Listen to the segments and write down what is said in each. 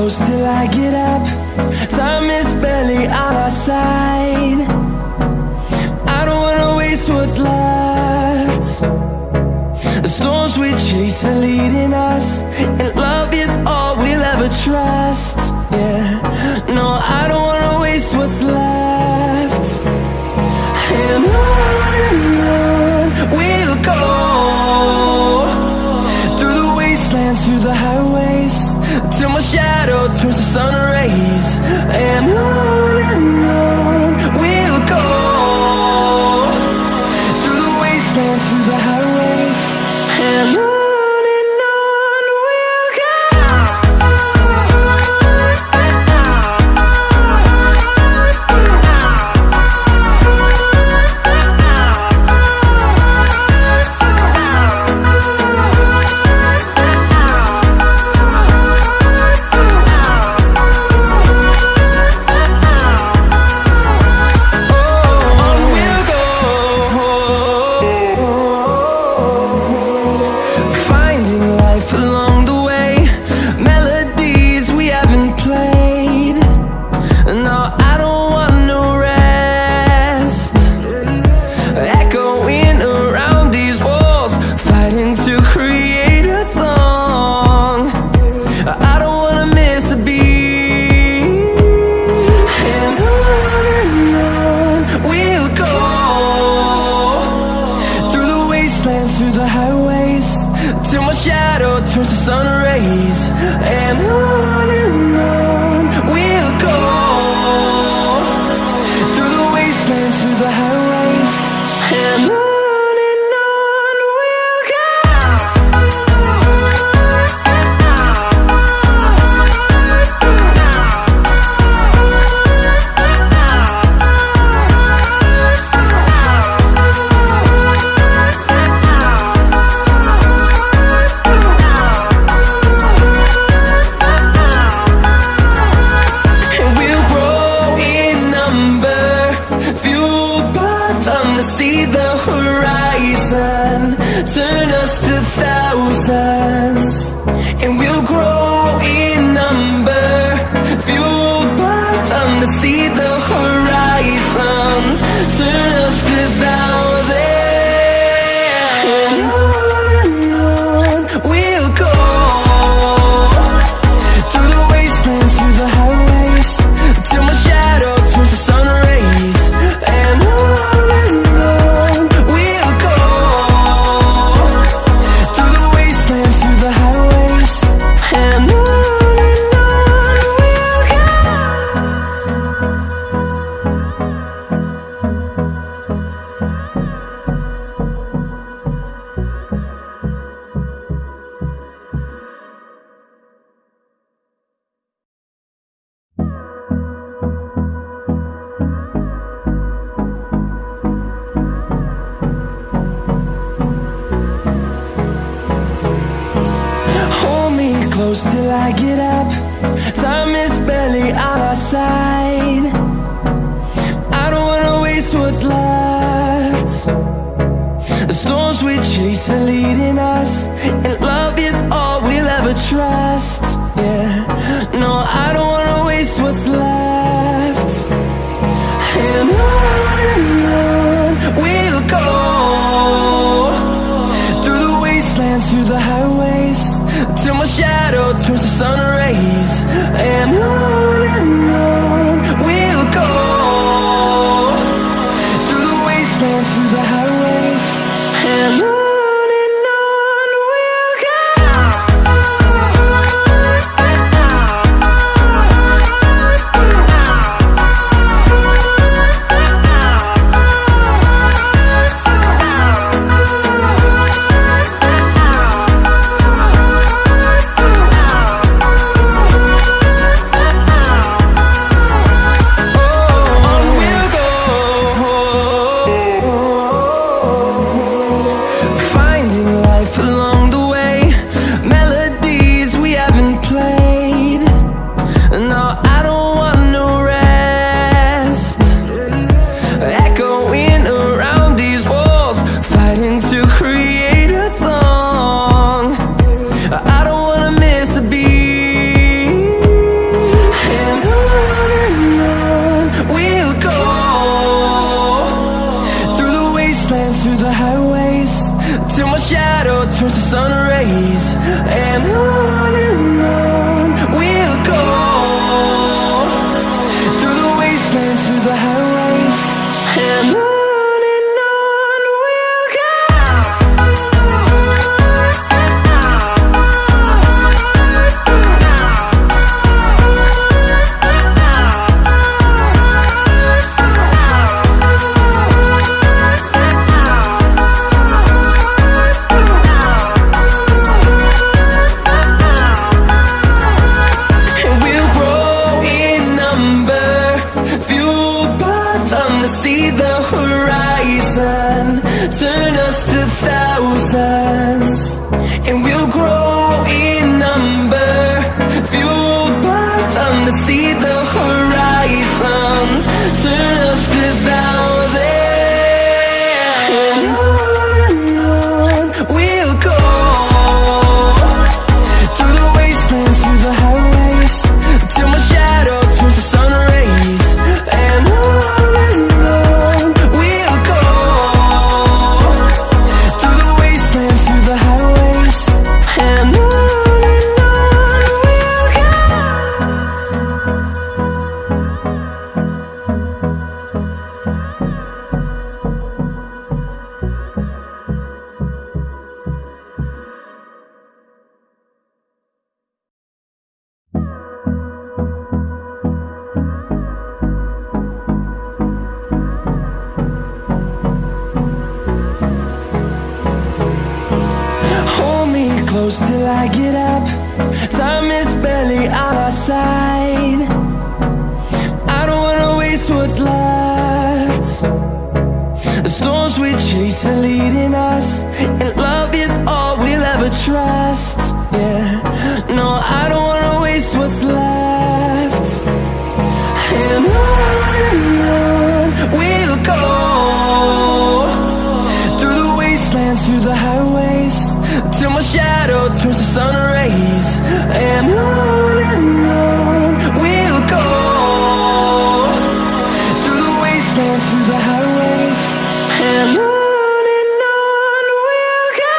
close till I get up. Time is barely on our side. I don't wanna waste what's left. The storms we chase are leading us, and love is all we'll ever trust. Yeah, no, I don't wanna waste what's left. And on we'll go, through the wastelands, through the highways, till my shadow turns to sun rays. And on we'll go, through the wastelands, through the highways, and on we'll go. Close till I get up. Time is barely on our side. I don't wanna waste what's left. The storms we chase are leading us, and love is all we'll ever trust. Yeah, no, I don't wanna waste what's left. And on we'll go, through the wastelands, through the highways, till my shadow turns to sun rays. And on we'll go, through the wastelands, through the highways, and on. We'll go. till my shadow turns to sun rays. And on we'll go, through the wastelands, through the highways. And on we'll go. See the horizon, turn us to thousands, and we'll grow in number, fueled by them to see the horizon, turn us to thousands, and on we'll go, through the wastelands, through the highways, till my shadow turns to sun rays, and on. Close till I get up, time is barely on our side. I don't wanna waste what's left. The storms we chase are leading us, and love is all we'll ever trust. Yeah, no, I don't wanna waste what's left. And on we'll go, through the wastelands, through the highways, till my shadow turns to sun rays. And on we'll go, through the wastelands, through the highways. And on we'll go.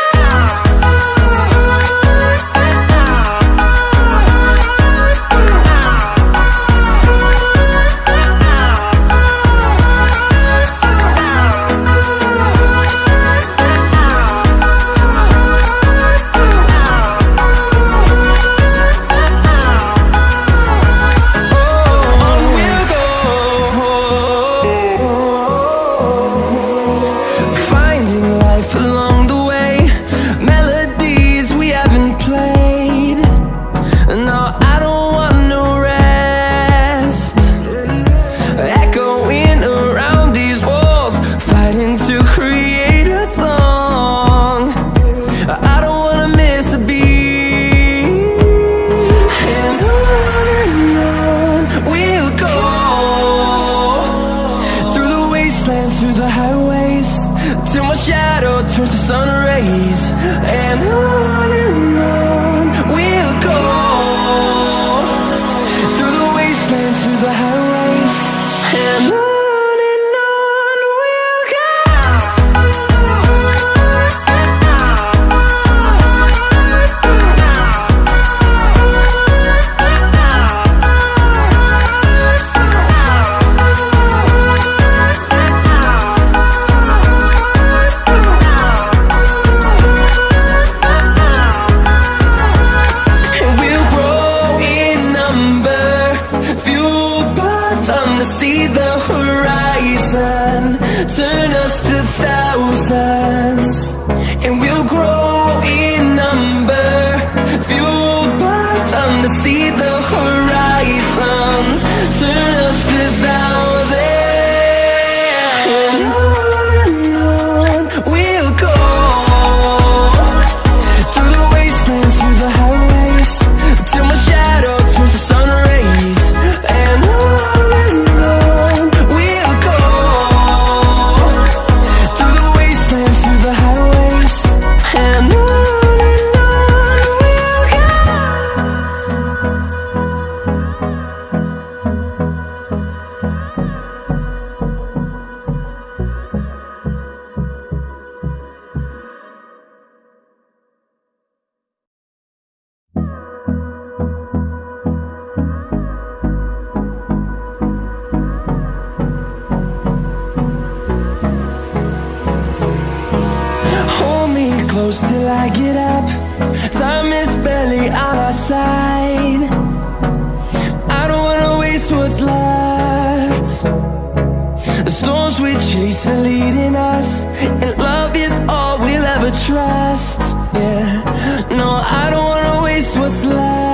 Turns to sun rays. And on we'll go, through the wastelands, through the highways. And on we'll go. close till I get up. Time is barely on our side. I don't wanna waste what's left. The storms we chase are leading us, and love is all we'll ever trust. Yeah, no, I don't wanna waste what's left.